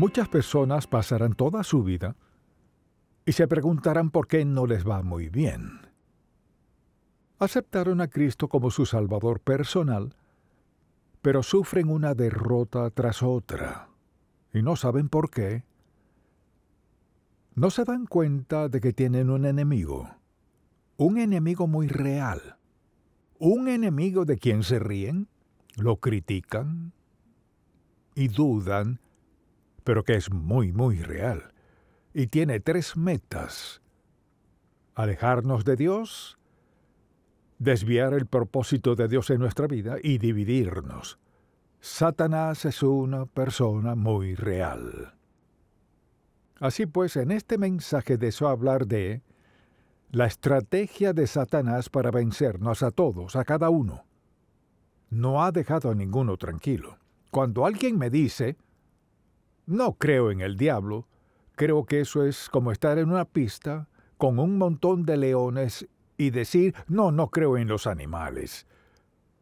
Muchas personas pasarán toda su vida y se preguntarán por qué no les va muy bien. Aceptaron a Cristo como su Salvador personal, pero sufren una derrota tras otra y no saben por qué. No se dan cuenta de que tienen un enemigo muy real, un enemigo de quien se ríen, lo critican y dudan, pero que es muy real. Y tiene 3 metas: alejarnos de Dios, desviar el propósito de Dios en nuestra vida y dividirnos. Satanás es una persona muy real. Así pues, en este mensaje deseo hablar de la estrategia de Satanás para vencernos a todos, a cada uno. No ha dejado a ninguno tranquilo. Cuando alguien me dice, no creo en el diablo, creo que eso es como estar en una pista con un montón de leones y decir, no creo en los animales.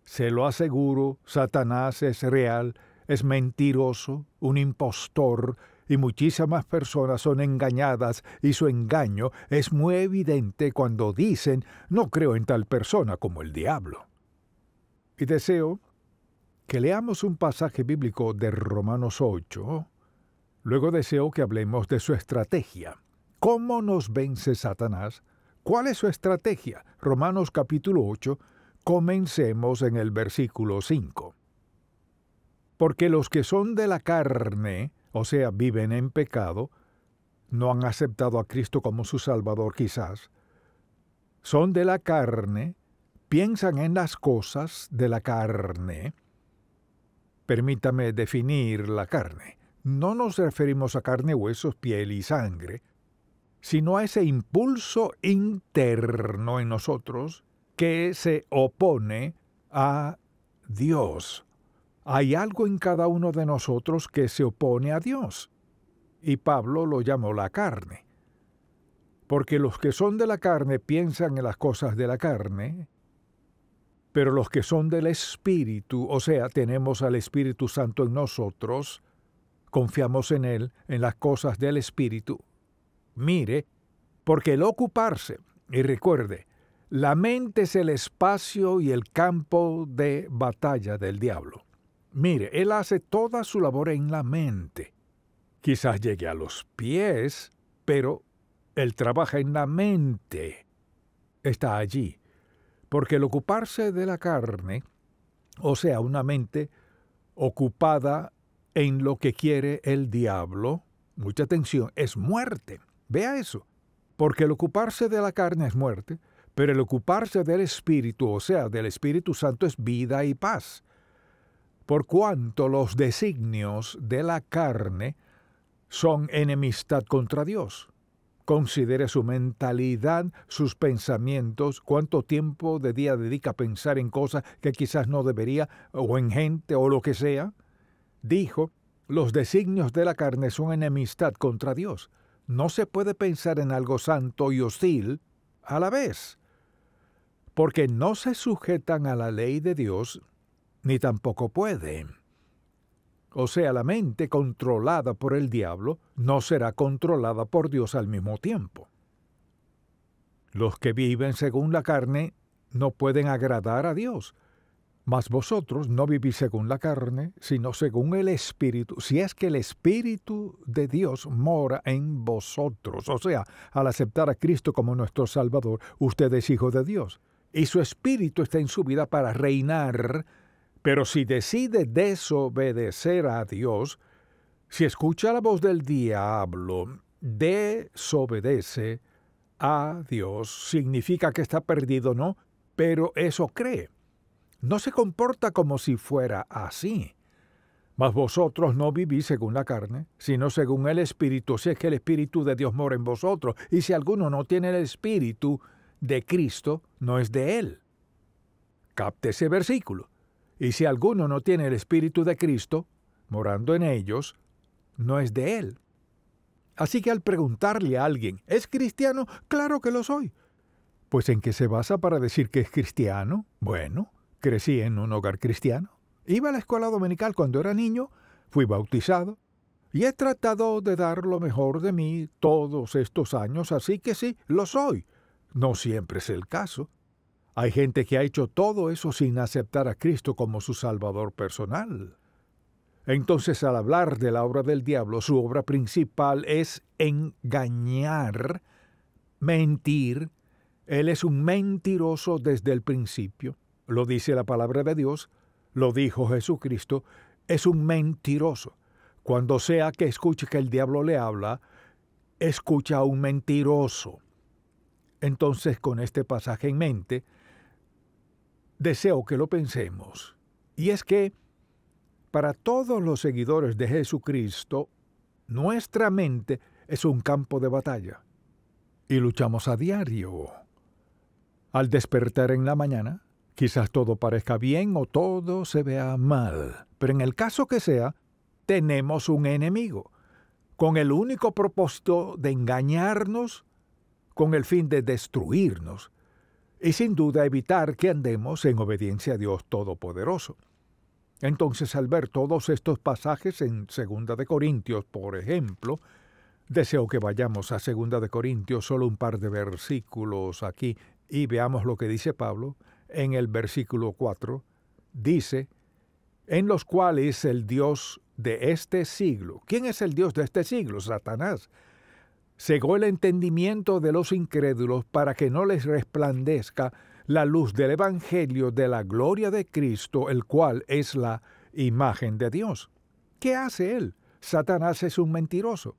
Se lo aseguro, Satanás es real, es mentiroso, un impostor, y muchísimas personas son engañadas, y su engaño es muy evidente cuando dicen, no creo en tal persona como el diablo. Y deseo que leamos un pasaje bíblico de Romanos 8. Luego deseo que hablemos de su estrategia. ¿Cómo nos vence Satanás? ¿Cuál es su estrategia? Romanos capítulo 8, comencemos en el versículo 5. Porque los que son de la carne, o sea, viven en pecado, no han aceptado a Cristo como su Salvador quizás, son de la carne, piensan en las cosas de la carne. Permítame definir la carne. No nos referimos a carne, huesos, piel y sangre, sino a ese impulso interno en nosotros que se opone a Dios. Hay algo en cada uno de nosotros que se opone a Dios, y Pablo lo llamó la carne. Porque los que son de la carne piensan en las cosas de la carne, pero los que son del Espíritu, o sea, tenemos al Espíritu Santo en nosotros, confiamos en Él, en las cosas del Espíritu. Mire, porque el ocuparse, y recuerde, la mente es el espacio y el campo de batalla del diablo. Mire, él hace toda su labor en la mente. Quizás llegue a los pies, pero él trabaja en la mente. Está allí. Porque el ocuparse de la carne, o sea, una mente ocupada en lo que quiere el diablo, mucha atención, es muerte. Vea eso. Porque el ocuparse de la carne es muerte, pero el ocuparse del Espíritu, o sea, del Espíritu Santo, es vida y paz. Por cuanto los designios de la carne son enemistad contra Dios. Considere su mentalidad, sus pensamientos, cuánto tiempo de día dedica a pensar en cosas que quizás no debería, o en gente, o lo que sea. Dijo, los designios de la carne son enemistad contra Dios. No se puede pensar en algo santo y hostil a la vez, porque no se sujetan a la ley de Dios, ni tampoco pueden. O sea, la mente controlada por el diablo no será controlada por Dios al mismo tiempo. Los que viven según la carne no pueden agradar a Dios, mas vosotros no vivís según la carne, sino según el Espíritu, si es que el Espíritu de Dios mora en vosotros. O sea, al aceptar a Cristo como nuestro Salvador, usted es hijo de Dios, y su Espíritu está en su vida para reinar. Pero si decide desobedecer a Dios, si escucha la voz del diablo, desobedece a Dios, significa que está perdido, ¿no? Pero eso cree. No se comporta como si fuera así. Mas vosotros no vivís según la carne, sino según el Espíritu, si es que el Espíritu de Dios mora en vosotros. Y si alguno no tiene el Espíritu de Cristo, no es de él. Capte ese versículo. Y si alguno no tiene el Espíritu de Cristo, morando en ellos, no es de él. Así que al preguntarle a alguien, ¿es cristiano? Claro que lo soy. Pues ¿en qué se basa para decir que es cristiano? Bueno, crecí en un hogar cristiano. Iba a la escuela dominical cuando era niño, fui bautizado, Y he tratado de dar lo mejor de mí todos estos años, así que sí, lo soy. No siempre es el caso. Hay gente que ha hecho todo eso sin aceptar a Cristo como su Salvador personal. Entonces, al hablar de la obra del diablo, su obra principal es engañar, mentir. Él es un mentiroso desde el principio. Lo dice la palabra de Dios, lo dijo Jesucristo, es un mentiroso. Cuando sea que escuche que el diablo le habla, escucha a un mentiroso. Entonces, con este pasaje en mente, deseo que lo pensemos. Y es que, para todos los seguidores de Jesucristo, nuestra mente es un campo de batalla. Y luchamos a diario. Al despertar en la mañana, quizás todo parezca bien o todo se vea mal. Pero en el caso que sea, tenemos un enemigo, con el único propósito de engañarnos, con el fin de destruirnos, y sin duda evitar que andemos en obediencia a Dios Todopoderoso. Entonces, al ver todos estos pasajes en 2 de Corintios, por ejemplo, deseo que vayamos a 2 de Corintios, solo un par de versículos aquí, y veamos lo que dice Pablo. En el versículo 4, dice, en los cuales el Dios de este siglo. ¿Quién es el Dios de este siglo? Satanás. Cegó el entendimiento de los incrédulos para que no les resplandezca la luz del Evangelio de la gloria de Cristo, el cual es la imagen de Dios. ¿Qué hace él? Satanás es un mentiroso.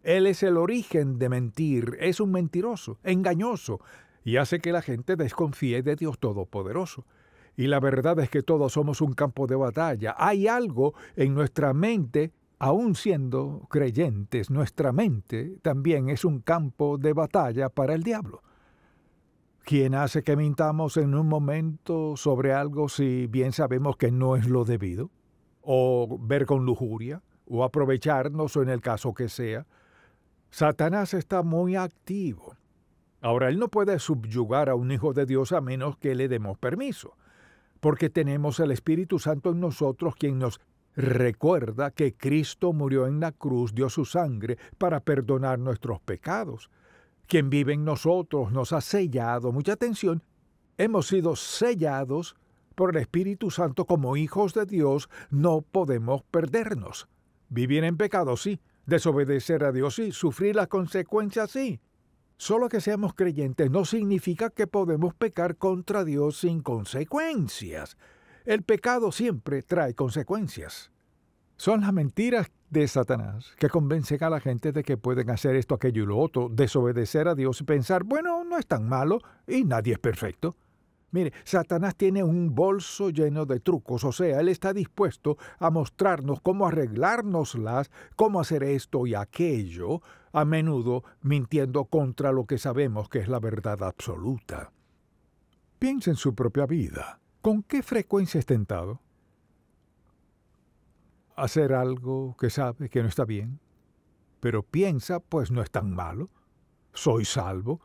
Él es el origen de mentir, es un mentiroso, engañoso, y hace que la gente desconfíe de Dios Todopoderoso. Y la verdad es que todos somos un campo de batalla. Hay algo en nuestra mente, aun siendo creyentes, nuestra mente también es un campo de batalla para el diablo. ¿Quién hace que mintamos en un momento sobre algo si bien sabemos que no es lo debido? ¿O ver con lujuria? ¿O aprovecharnos, o en el caso que sea? Satanás está muy activo. Ahora, él no puede subyugar a un hijo de Dios a menos que le demos permiso, porque tenemos el Espíritu Santo en nosotros, quien nos recuerda que Cristo murió en la cruz, dio su sangre para perdonar nuestros pecados. Quien vive en nosotros nos ha sellado. Mucha atención, hemos sido sellados por el Espíritu Santo como hijos de Dios. No podemos perdernos. Vivir en pecado, sí. Desobedecer a Dios, sí. Sufrir las consecuencias, sí. Solo que seamos creyentes no significa que podemos pecar contra Dios sin consecuencias. El pecado siempre trae consecuencias. Son las mentiras de Satanás que convencen a la gente de que pueden hacer esto, aquello y lo otro, desobedecer a Dios y pensar, bueno, no es tan malo y nadie es perfecto. Mire, Satanás tiene un bolso lleno de trucos, o sea, él está dispuesto a mostrarnos cómo arreglárnoslas, cómo hacer esto y aquello, a menudo mintiendo contra lo que sabemos que es la verdad absoluta. Piensa en su propia vida. ¿Con qué frecuencia es tentado? Hacer algo que sabe que no está bien, pero piensa, pues no es tan malo. Soy salvo.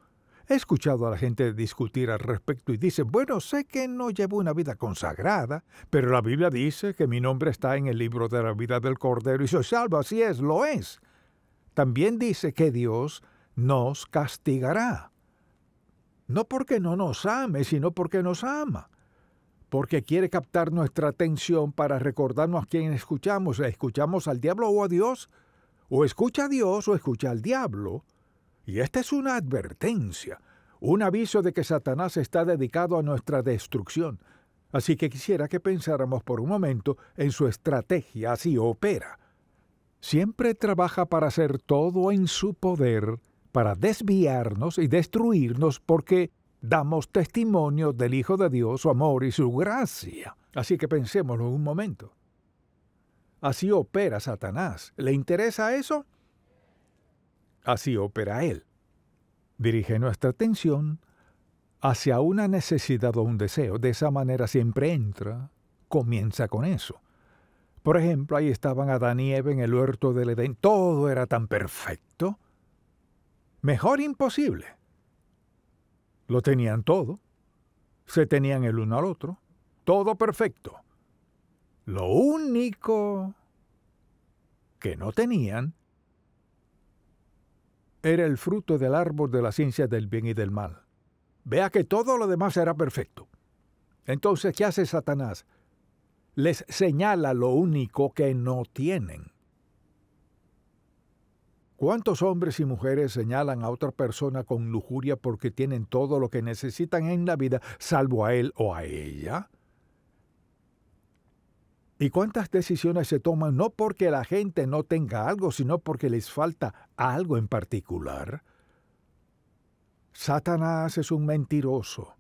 He escuchado a la gente discutir al respecto y dicen, bueno, sé que no llevo una vida consagrada, pero la Biblia dice que mi nombre está en el libro de la vida del Cordero y soy salvo. Así es, lo es. También dice que Dios nos castigará. No porque no nos ame, sino porque nos ama. Porque quiere captar nuestra atención para recordarnos a quién escuchamos. ¿Escuchamos al diablo o a Dios? ¿O escucha a Dios o escucha al diablo? Y esta es una advertencia, un aviso de que Satanás está dedicado a nuestra destrucción. Así que quisiera que pensáramos por un momento en su estrategia. Así opera. Siempre trabaja para hacer todo en su poder, para desviarnos y destruirnos, porque damos testimonio del Hijo de Dios, su amor y su gracia. Así que pensémoslo un momento. Así opera Satanás. ¿Le interesa eso? Así opera él. Dirige nuestra atención hacia una necesidad o un deseo. De esa manera siempre entra, comienza con eso. Por ejemplo, ahí estaban Adán y Eva en el huerto del Edén. Todo era tan perfecto. Mejor imposible. Lo tenían todo. Se tenían el uno al otro. Todo perfecto. Lo único que no tenían era el fruto del árbol de la ciencia del bien y del mal. Vea que todo lo demás era perfecto. Entonces, ¿qué hace Satanás? Les señala lo único que no tienen. ¿Cuántos hombres y mujeres señalan a otra persona con lujuria porque tienen todo lo que necesitan en la vida, salvo a él o a ella? ¿Y cuántas decisiones se toman no porque la gente no tenga algo, sino porque les falta algo en particular? Satanás es un mentiroso,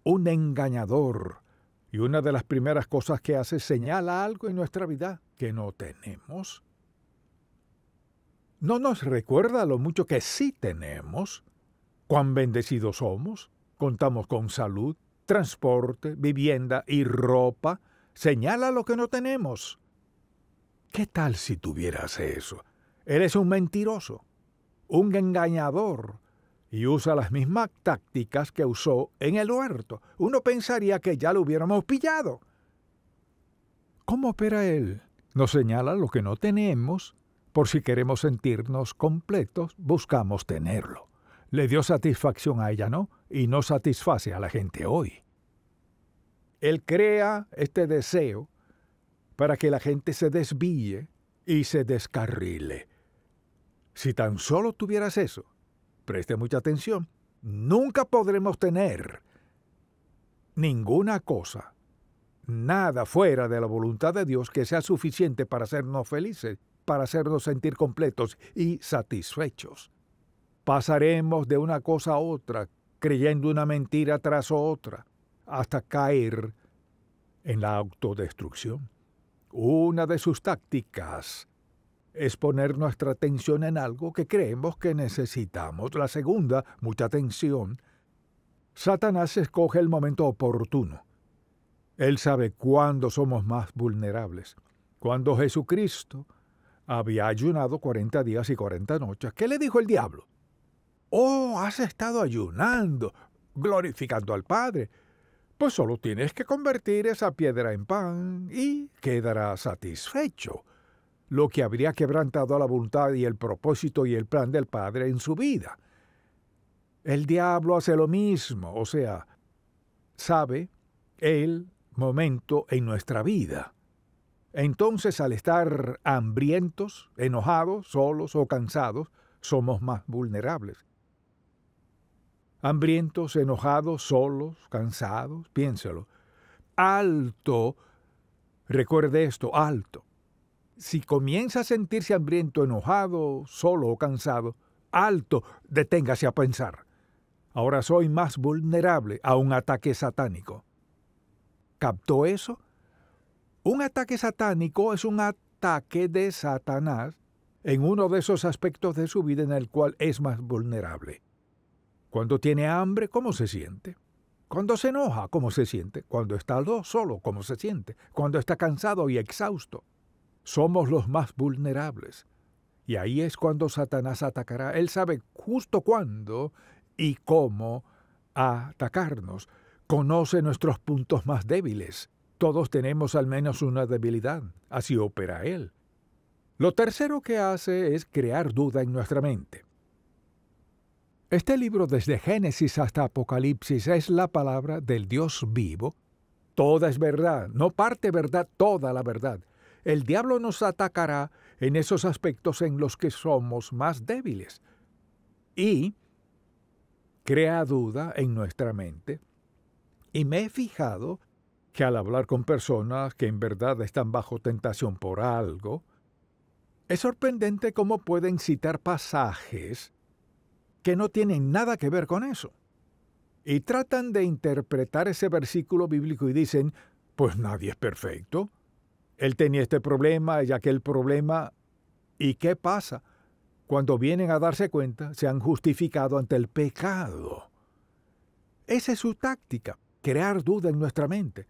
un engañador, y una de las primeras cosas que hace es señala algo en nuestra vida que no tenemos. No nos recuerda lo mucho que sí tenemos, cuán bendecidos somos, contamos con salud, transporte, vivienda y ropa. Señala lo que no tenemos. ¿Qué tal si tuvieras eso? Eres un mentiroso, un engañador, y usa las mismas tácticas que usó en el huerto. Uno pensaría que ya lo hubiéramos pillado. ¿Cómo opera él? Nos señala lo que no tenemos. Por si queremos sentirnos completos, buscamos tenerlo. Le dio satisfacción a ella, ¿no? Y no satisface a la gente hoy. Él crea este deseo para que la gente se desvíe y se descarrile. Si tan solo tuvieras eso, preste mucha atención, nunca podremos tener ninguna cosa, nada fuera de la voluntad de Dios que sea suficiente para hacernos felices, para hacernos sentir completos y satisfechos. Pasaremos de una cosa a otra, creyendo una mentira tras otra, hasta caer en la autodestrucción. Una de sus tácticas es poner nuestra atención en algo que creemos que necesitamos. La segunda, mucha atención. Satanás escoge el momento oportuno. Él sabe cuándo somos más vulnerables. Cuando Jesucristo había ayunado 40 días y 40 noches, ¿qué le dijo el diablo? «Oh, has estado ayunando, glorificando al Padre. Pues solo tienes que convertir esa piedra en pan y quedarás satisfecho», lo que habría quebrantado la voluntad y el propósito y el plan del Padre en su vida. El diablo hace lo mismo, o sea, sabe el momento en nuestra vida. Entonces, al estar hambrientos, enojados, solos o cansados, somos más vulnerables. Hambrientos, enojados, solos, cansados, piénselo. Alto, recuerde esto, alto. Si comienza a sentirse hambriento, enojado, solo o cansado, alto, deténgase a pensar. Ahora soy más vulnerable a un ataque satánico. ¿Captó eso? Un ataque satánico es un ataque de Satanás en uno de esos aspectos de su vida en el cual es más vulnerable. Cuando tiene hambre, ¿cómo se siente? Cuando se enoja, ¿cómo se siente? Cuando está solo, ¿cómo se siente? Cuando está cansado y exhausto. Somos los más vulnerables. Y ahí es cuando Satanás atacará. Él sabe justo cuándo y cómo atacarnos. Conoce nuestros puntos más débiles. Todos tenemos al menos una debilidad. Así opera él. Lo tercero que hace es crear duda en nuestra mente. Este libro, desde Génesis hasta Apocalipsis, es la palabra del Dios vivo. Toda es verdad, no parte verdad, toda la verdad. El diablo nos atacará en esos aspectos en los que somos más débiles. Y crea duda en nuestra mente. Y me he fijado que al hablar con personas que en verdad están bajo tentación por algo, es sorprendente cómo pueden citar pasajes que no tienen nada que ver con eso. Y tratan de interpretar ese versículo bíblico y dicen, pues nadie es perfecto. Él tenía este problema y aquel problema. ¿Y qué pasa? Cuando vienen a darse cuenta, se han justificado ante el pecado. Esa es su táctica, crear duda en nuestra mente.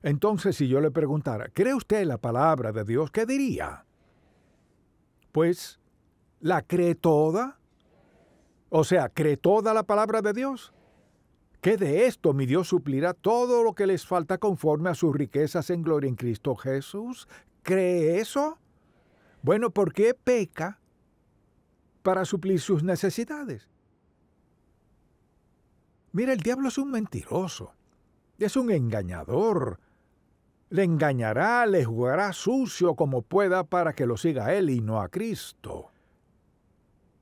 Entonces, si yo le preguntara, ¿cree usted la palabra de Dios? ¿Qué diría? Pues, ¿la cree toda? O sea, ¿cree toda la palabra de Dios? ¿Qué de esto mi Dios suplirá todo lo que les falta conforme a sus riquezas en gloria en Cristo Jesús? ¿Cree eso? Bueno, ¿por qué peca? Para suplir sus necesidades. Mira, el diablo es un mentiroso, es un engañador. Le engañará, le jugará sucio como pueda para que lo siga a él y no a Cristo.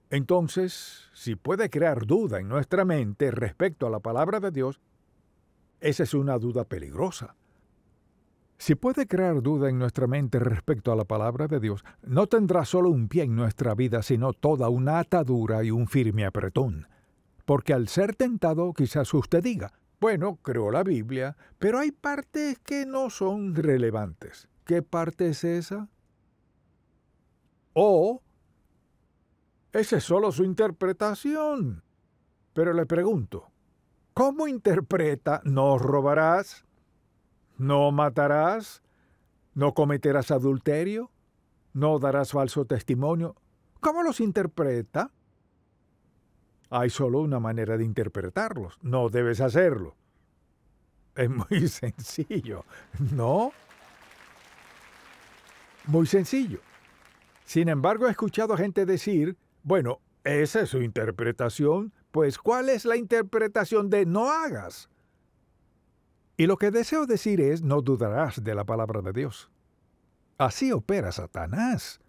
Entonces, si puede crear duda en nuestra mente respecto a la palabra de Dios, esa es una duda peligrosa. Si puede crear duda en nuestra mente respecto a la palabra de Dios, no tendrá solo un pie en nuestra vida, sino toda una atadura y un firme apretón. Porque al ser tentado, quizás usted diga, bueno, creo la Biblia, pero hay partes que no son relevantes. ¿Qué parte es esa? O esa es solo su interpretación. Pero le pregunto, ¿cómo interpreta no robarás? ¿No matarás? ¿No cometerás adulterio? ¿No darás falso testimonio? ¿Cómo los interpreta? Hay solo una manera de interpretarlos. No debes hacerlo. Es muy sencillo, ¿no? Muy sencillo. Sin embargo, he escuchado a gente decir, bueno, esa es su interpretación, pues ¿cuál es la interpretación de no hagas? Y lo que deseo decir es, no dudarás de la palabra de Dios. Así opera Satanás.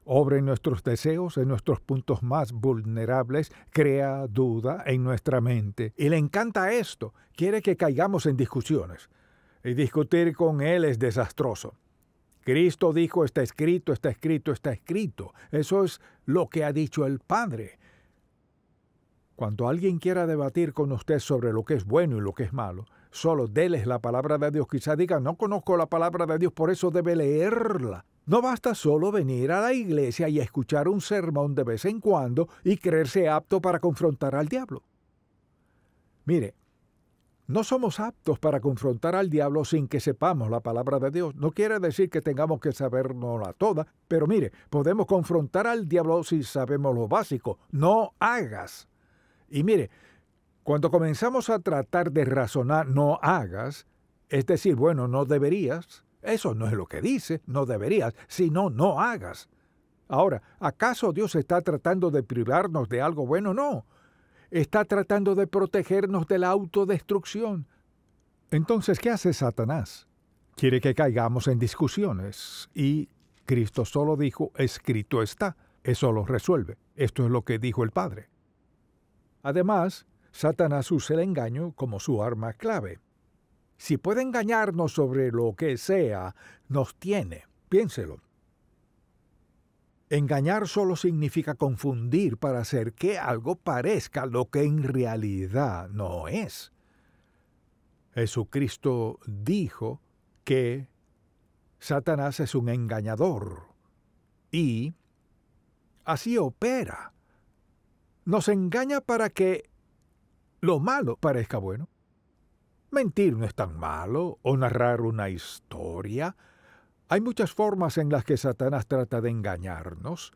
Obra en nuestros deseos, en nuestros puntos más vulnerables, crea duda en nuestra mente. Y le encanta esto. Quiere que caigamos en discusiones. Y discutir con él es desastroso. Cristo dijo, está escrito, está escrito, está escrito. Eso es lo que ha dicho el Padre. Cuando alguien quiera debatir con usted sobre lo que es bueno y lo que es malo, solo déles la palabra de Dios. Quizá diga, no conozco la palabra de Dios, por eso debe leerla. No basta solo venir a la iglesia y escuchar un sermón de vez en cuando y creerse apto para confrontar al diablo. Mire, no somos aptos para confrontar al diablo sin que sepamos la palabra de Dios. No quiere decir que tengamos que sabernosla toda, pero mire, podemos confrontar al diablo si sabemos lo básico. No hagas. Y mire, cuando comenzamos a tratar de razonar no hagas, es decir, bueno, no deberías, eso no es lo que dice, no deberías, sino no hagas. Ahora, ¿acaso Dios está tratando de privarnos de algo bueno? No. Está tratando de protegernos de la autodestrucción. Entonces, ¿qué hace Satanás? Quiere que caigamos en discusiones. Y Cristo solo dijo, escrito está. Eso lo resuelve. Esto es lo que dijo el Padre. Además, Satanás usa el engaño como su arma clave. Si puede engañarnos sobre lo que sea, nos tiene. Piénselo. Engañar solo significa confundir para hacer que algo parezca lo que en realidad no es. Jesucristo dijo que Satanás es un engañador y así opera. Nos engaña para que lo malo parezca bueno. Mentir no es tan malo, o narrar una historia. Hay muchas formas en las que Satanás trata de engañarnos.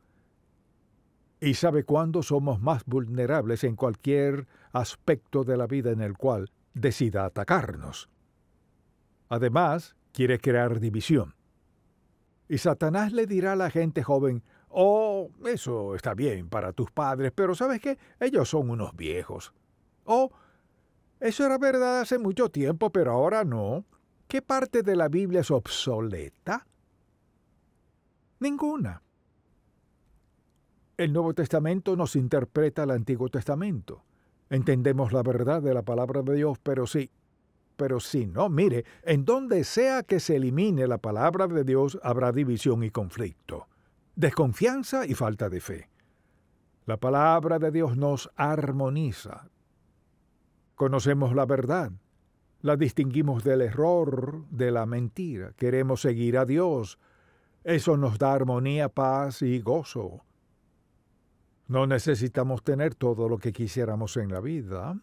Y sabe cuándo somos más vulnerables en cualquier aspecto de la vida en el cual decida atacarnos. Además, quiere crear división. Y Satanás le dirá a la gente joven, oh, eso está bien para tus padres, pero ¿sabes qué? Ellos son unos viejos. Oh, eso era verdad hace mucho tiempo, pero ahora no. ¿Qué parte de la Biblia es obsoleta? Ninguna. El Nuevo Testamento nos interpreta el Antiguo Testamento. Entendemos la verdad de la palabra de Dios, pero sí, no. Mire, en donde sea que se elimine la palabra de Dios habrá división y conflicto, desconfianza y falta de fe. La palabra de Dios nos armoniza. Conocemos la verdad, la distinguimos del error, de la mentira. Queremos seguir a Dios. Eso nos da armonía, paz y gozo. No necesitamos tener todo lo que quisiéramos en la vida.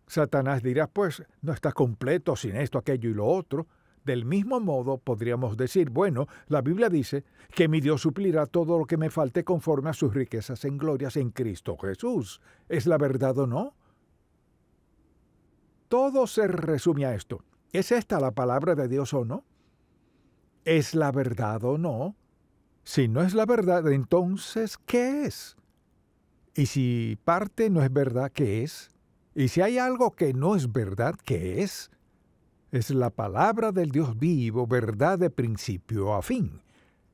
Satanás dirá, pues, no está completo sin esto, aquello y lo otro. Del mismo modo, podríamos decir, bueno, la Biblia dice que mi Dios suplirá todo lo que me falte conforme a sus riquezas en glorias en Cristo Jesús. ¿Es la verdad o no? Todo se resume a esto. ¿Es esta la palabra de Dios o no? ¿Es la verdad o no? Si no es la verdad, entonces, ¿qué es? Y si parte no es verdad, ¿qué es? Y si hay algo que no es verdad, ¿qué es? Es la palabra del Dios vivo, verdad de principio a fin.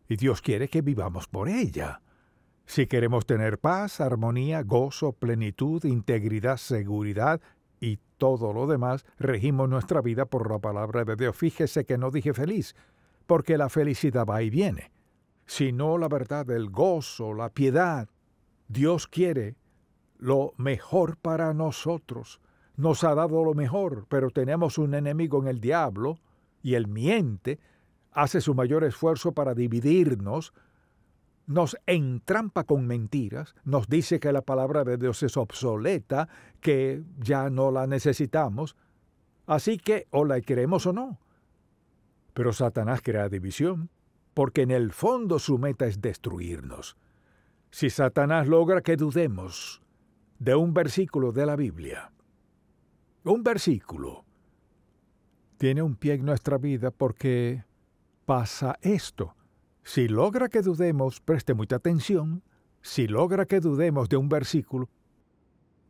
Y Dios quiere que vivamos por ella. Si queremos tener paz, armonía, gozo, plenitud, integridad, seguridad y todo lo demás, regimos nuestra vida por la palabra de Dios. Fíjese que no dije feliz, porque la felicidad va y viene, sino la verdad, el gozo, la piedad. Dios quiere lo mejor para nosotros. Nos ha dado lo mejor, pero tenemos un enemigo en el diablo, y él miente, hace su mayor esfuerzo para dividirnos, nos entrampa con mentiras, nos dice que la palabra de Dios es obsoleta, que ya no la necesitamos, así que o la queremos o no. Pero Satanás crea división, porque en el fondo su meta es destruirnos. Si Satanás logra que dudemos de un versículo de la Biblia, un versículo tiene un pie en nuestra vida porque pasa esto. Si logra que dudemos, preste mucha atención, si logra que dudemos de un versículo,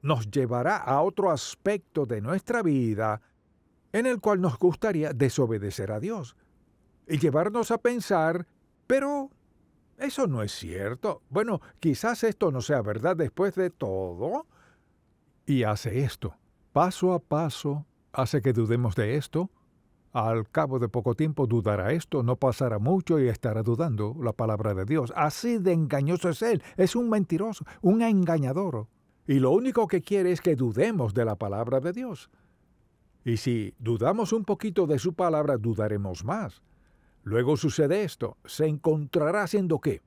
nos llevará a otro aspecto de nuestra vida en el cual nos gustaría desobedecer a Dios y llevarnos a pensar, pero eso no es cierto. Bueno, quizás esto no sea verdad después de todo. Y hace esto. Paso a paso hace que dudemos de esto. Al cabo de poco tiempo dudará esto, no pasará mucho y estará dudando la palabra de Dios. Así de engañoso es él. Es un mentiroso, un engañador. Y lo único que quiere es que dudemos de la palabra de Dios. Y si dudamos un poquito de su palabra, dudaremos más. Luego sucede esto. Se encontrará haciendo ¿qué?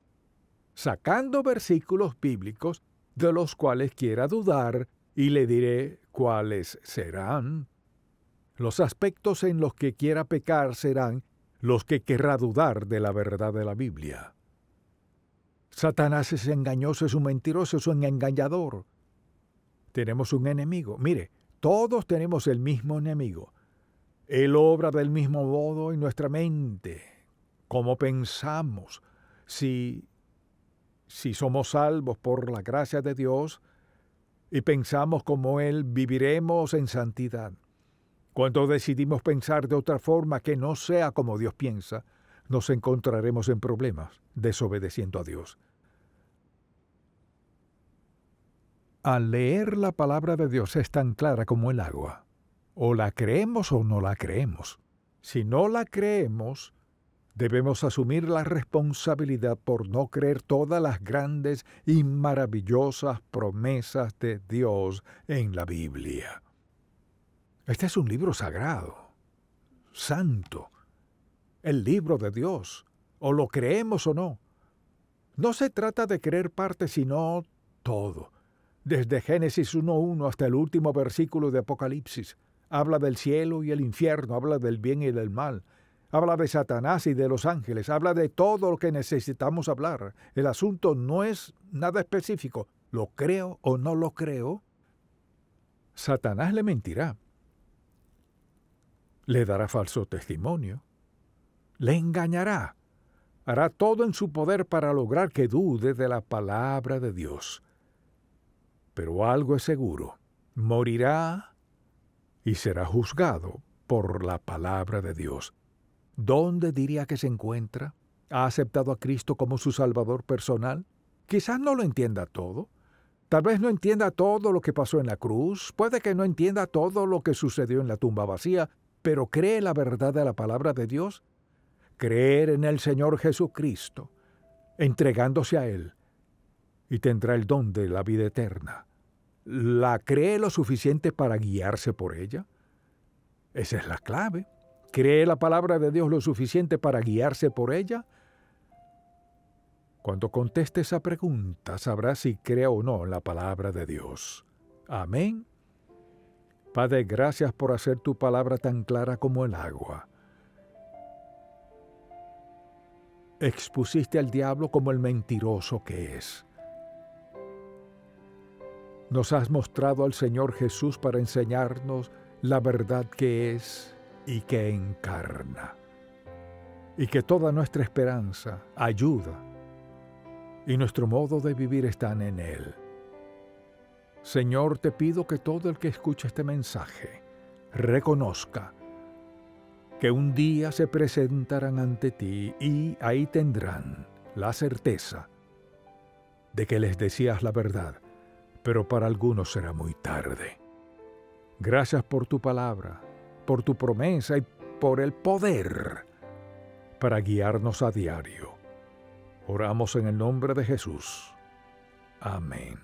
Sacando versículos bíblicos de los cuales quiera dudar, y le diré cuáles serán. Los aspectos en los que quiera pecar serán los que querrá dudar de la verdad de la Biblia. Satanás es engañoso, es un mentiroso, es un engañador. Tenemos un enemigo. Mire, todos tenemos el mismo enemigo. Él obra del mismo modo en nuestra mente. Cómo pensamos. Si somos salvos por la gracia de Dios y pensamos como Él, viviremos en santidad. Cuando decidimos pensar de otra forma que no sea como Dios piensa, nos encontraremos en problemas, desobedeciendo a Dios. Al leer la palabra de Dios es tan clara como el agua. O la creemos o no la creemos. Si no la creemos, debemos asumir la responsabilidad por no creer todas las grandes y maravillosas promesas de Dios en la Biblia. Este es un libro sagrado, santo, el libro de Dios, o lo creemos o no. No se trata de creer parte, sino todo. Desde Génesis 1:1 hasta el último versículo de Apocalipsis, habla del cielo y el infierno, habla del bien y del mal, habla de Satanás y de los ángeles, habla de todo lo que necesitamos hablar. El asunto no es nada específico, ¿lo creo o no lo creo? Satanás le mentirá. Le dará falso testimonio, le engañará, hará todo en su poder para lograr que dude de la palabra de Dios. Pero algo es seguro, morirá y será juzgado por la palabra de Dios. ¿Dónde diría que se encuentra? ¿Ha aceptado a Cristo como su Salvador personal? Quizás no lo entienda todo. Tal vez no entienda todo lo que pasó en la cruz, puede que no entienda todo lo que sucedió en la tumba vacía, pero cree la verdad de la palabra de Dios. Creer en el Señor Jesucristo, entregándose a Él, y tendrá el don de la vida eterna. ¿La cree lo suficiente para guiarse por ella? Esa es la clave. ¿Cree la palabra de Dios lo suficiente para guiarse por ella? Cuando conteste esa pregunta, sabrá si cree o no en la palabra de Dios. Amén. Padre, gracias por hacer tu palabra tan clara como el agua. Expusiste al diablo como el mentiroso que es. Nos has mostrado al Señor Jesús para enseñarnos la verdad que es y que encarna. Y que toda nuestra esperanza, ayuda y nuestro modo de vivir están en Él. Señor, te pido que todo el que escuche este mensaje reconozca que un día se presentarán ante ti y ahí tendrán la certeza de que les decías la verdad, pero para algunos será muy tarde. Gracias por tu palabra, por tu promesa y por el poder para guiarnos a diario. Oramos en el nombre de Jesús. Amén.